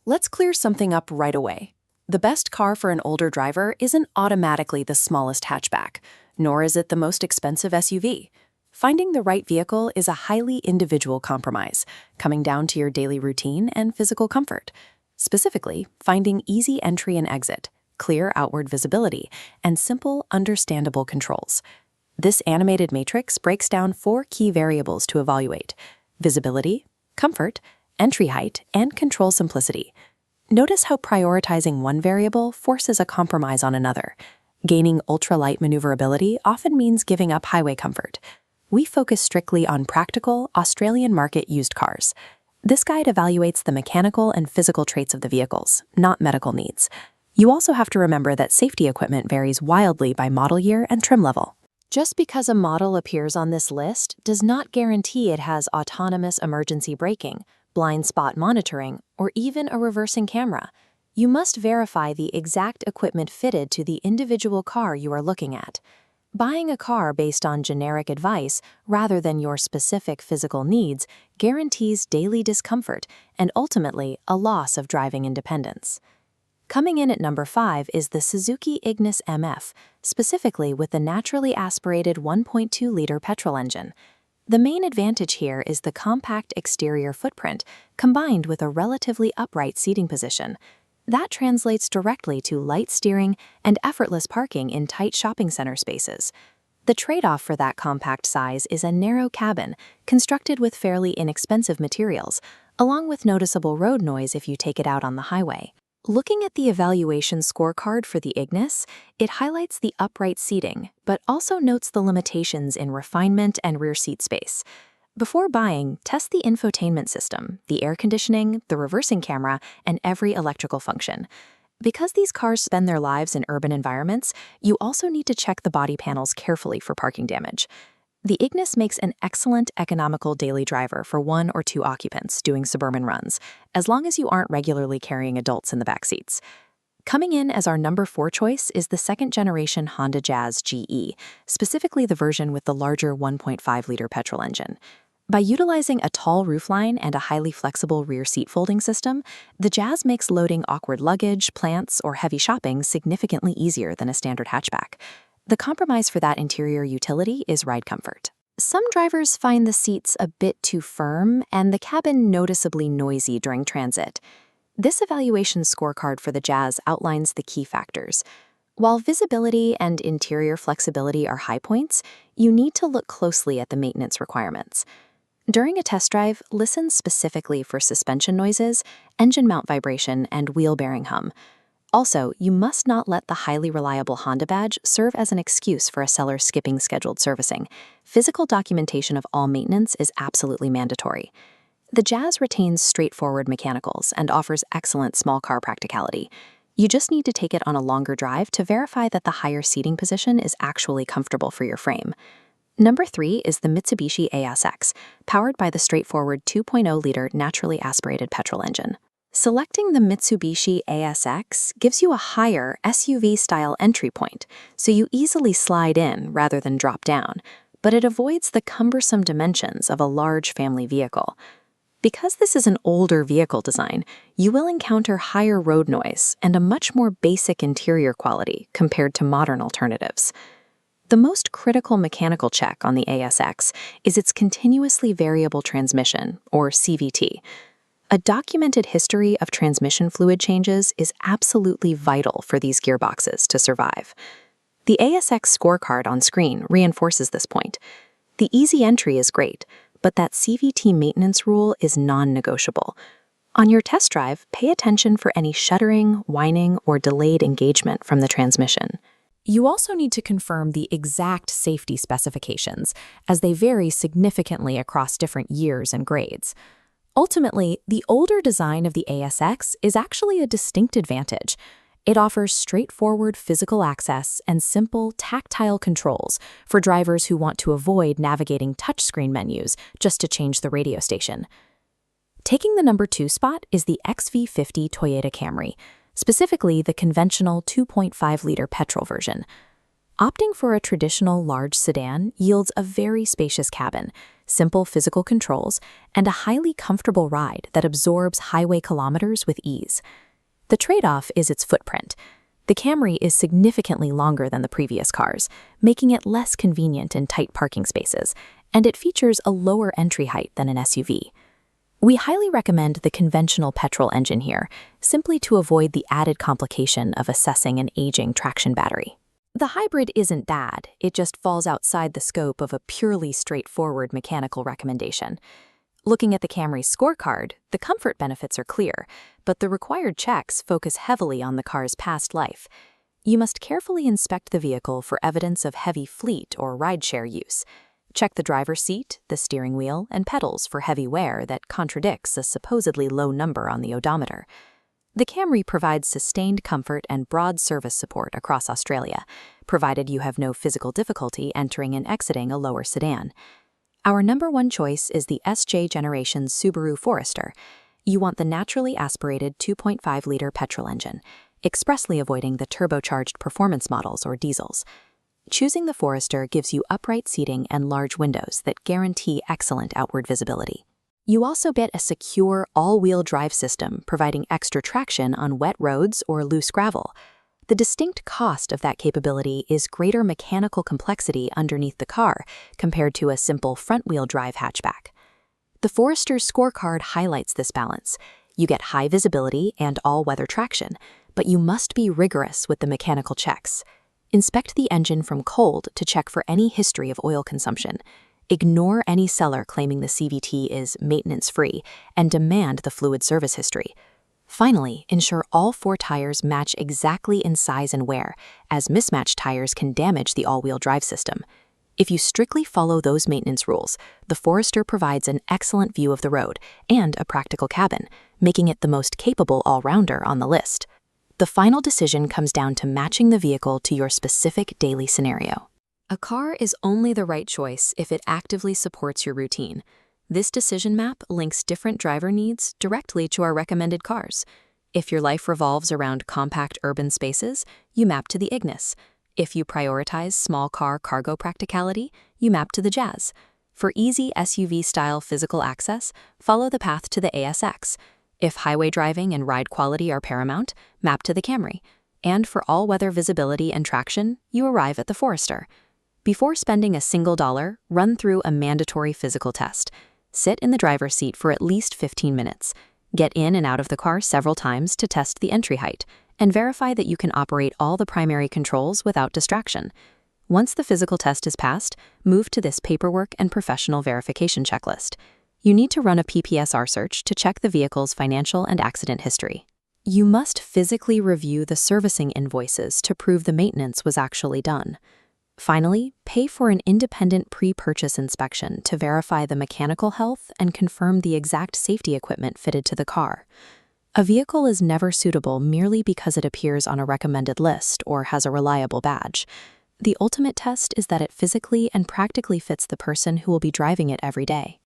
Let's clear something up right away. The best car for an older driver isn't automatically the smallest hatchback, nor is it the most expensive SUV. Finding the right vehicle is a highly individual compromise, coming down to your daily routine and physical comfort. Specifically, finding easy entry and exit, clear outward visibility, and simple, understandable controls. This animated matrix breaks down 4 key variables to evaluate: visibility, comfort, entry height, and control simplicity. Notice how prioritizing one variable forces a compromise on another. Gaining ultralight maneuverability often means giving up highway comfort. We focus strictly on practical, Australian market used cars. This guide evaluates the mechanical and physical traits of the vehicles, not medical needs. You also have to remember that safety equipment varies wildly by model year and trim level. Just because a model appears on this list does not guarantee it has autonomous emergency braking, blind spot monitoring, or even a reversing camera. You must verify the exact equipment fitted to the individual car you are looking at. Buying a car based on generic advice rather than your specific physical needs guarantees daily discomfort and ultimately a loss of driving independence. Coming in at number 5 is the Suzuki Ignis MF, specifically with the naturally aspirated 1.2-liter petrol engine. The main advantage here is the compact exterior footprint combined with a relatively upright seating position. That translates directly to light steering and effortless parking in tight shopping center spaces. The trade-off for that compact size is a narrow cabin constructed with fairly inexpensive materials, along with noticeable road noise if you take it out on the highway. Looking at the evaluation scorecard for the Ignis, it highlights the upright seating, but also notes the limitations in refinement and rear seat space. Before buying, test the infotainment system, the air conditioning, the reversing camera, and every electrical function. Because these cars spend their lives in urban environments, you also need to check the body panels carefully for parking damage. The Ignis makes an excellent economical daily driver for 1 or 2 occupants doing suburban runs, as long as you aren't regularly carrying adults in the back seats. Coming in as our number 4 choice is the second-generation Honda Jazz GE, specifically the version with the larger 1.5-liter petrol engine. By utilizing a tall roofline and a highly flexible rear seat folding system, the Jazz makes loading awkward luggage, plants, or heavy shopping significantly easier than a standard hatchback. The compromise for that interior utility is ride comfort. Some drivers find the seats a bit too firm and the cabin noticeably noisy during transit. This evaluation scorecard for the Jazz outlines the key factors. While visibility and interior flexibility are high points, you need to look closely at the maintenance requirements. During a test drive, listen specifically for suspension noises, engine mount vibration, and wheel bearing hum. Also, you must not let the highly reliable Honda badge serve as an excuse for a seller skipping scheduled servicing. Physical documentation of all maintenance is absolutely mandatory. The Jazz retains straightforward mechanicals and offers excellent small car practicality. You just need to take it on a longer drive to verify that the higher seating position is actually comfortable for your frame. Number 3 is the Mitsubishi ASX, powered by the straightforward 2.0-liter naturally aspirated petrol engine. Selecting the Mitsubishi ASX gives you a higher SUV-style entry point, so you easily slide in rather than drop down, but it avoids the cumbersome dimensions of a large family vehicle. Because this is an older vehicle design, you will encounter higher road noise and a much more basic interior quality compared to modern alternatives. The most critical mechanical check on the ASX is its continuously variable transmission, or CVT. A documented history of transmission fluid changes is absolutely vital for these gearboxes to survive. The ASX scorecard on screen reinforces this point. The easy entry is great, but that CVT maintenance rule is non-negotiable. On your test drive, pay attention for any shuddering, whining, or delayed engagement from the transmission. You also need to confirm the exact safety specifications, as they vary significantly across different years and grades. Ultimately, the older design of the ASX is actually a distinct advantage. It offers straightforward physical access and simple, tactile controls for drivers who want to avoid navigating touchscreen menus just to change the radio station. Taking the number 2 spot is the XV50 Toyota Camry, specifically the conventional 2.5-liter petrol version. Opting for a traditional large sedan yields a very spacious cabin, simple physical controls, and a highly comfortable ride that absorbs highway kilometers with ease. The trade-off is its footprint. The Camry is significantly longer than the previous cars, making it less convenient in tight parking spaces, and it features a lower entry height than an SUV. We highly recommend the conventional petrol engine here, simply to avoid the added complication of assessing an aging traction battery. The hybrid isn't bad, it just falls outside the scope of a purely straightforward mechanical recommendation. Looking at the Camry's scorecard, the comfort benefits are clear, but the required checks focus heavily on the car's past life. You must carefully inspect the vehicle for evidence of heavy fleet or rideshare use. Check the driver's seat, the steering wheel, and pedals for heavy wear that contradicts a supposedly low number on the odometer. The Camry provides sustained comfort and broad service support across Australia, provided you have no physical difficulty entering and exiting a lower sedan. Our number one choice is the SJ Generation Subaru Forester. You want the naturally aspirated 2.5-liter petrol engine, expressly avoiding the turbocharged performance models or diesels. Choosing the Forester gives you upright seating and large windows that guarantee excellent outward visibility. You also get a secure all-wheel drive system, providing extra traction on wet roads or loose gravel. The distinct cost of that capability is greater mechanical complexity underneath the car compared to a simple front-wheel drive hatchback. The Forester's scorecard highlights this balance. You get high visibility and all-weather traction, but you must be rigorous with the mechanical checks. Inspect the engine from cold to check for any history of oil consumption. Ignore any seller claiming the CVT is maintenance-free and demand the fluid service history. Finally, ensure all 4 tires match exactly in size and wear, as mismatched tires can damage the all-wheel drive system. If you strictly follow those maintenance rules, the Forester provides an excellent view of the road and a practical cabin, making it the most capable all-rounder on the list. The final decision comes down to matching the vehicle to your specific daily scenario. A car is only the right choice if it actively supports your routine. This decision map links different driver needs directly to our recommended cars. If your life revolves around compact urban spaces, you map to the Ignis. If you prioritize small car cargo practicality, you map to the Jazz. For easy SUV-style physical access, follow the path to the ASX. If highway driving and ride quality are paramount, map to the Camry. And for all-weather visibility and traction, you arrive at the Forester. Before spending a single dollar, run through a mandatory physical test. Sit in the driver's seat for at least 15 minutes. Get in and out of the car several times to test the entry height, and verify that you can operate all the primary controls without distraction. Once the physical test is passed, move to this paperwork and professional verification checklist. You need to run a PPSR search to check the vehicle's financial and accident history. You must physically review the servicing invoices to prove the maintenance was actually done. Finally, pay for an independent pre-purchase inspection to verify the mechanical health and confirm the exact safety equipment fitted to the car. A vehicle is never suitable merely because it appears on a recommended list or has a reliable badge. The ultimate test is that it physically and practically fits the person who will be driving it every day.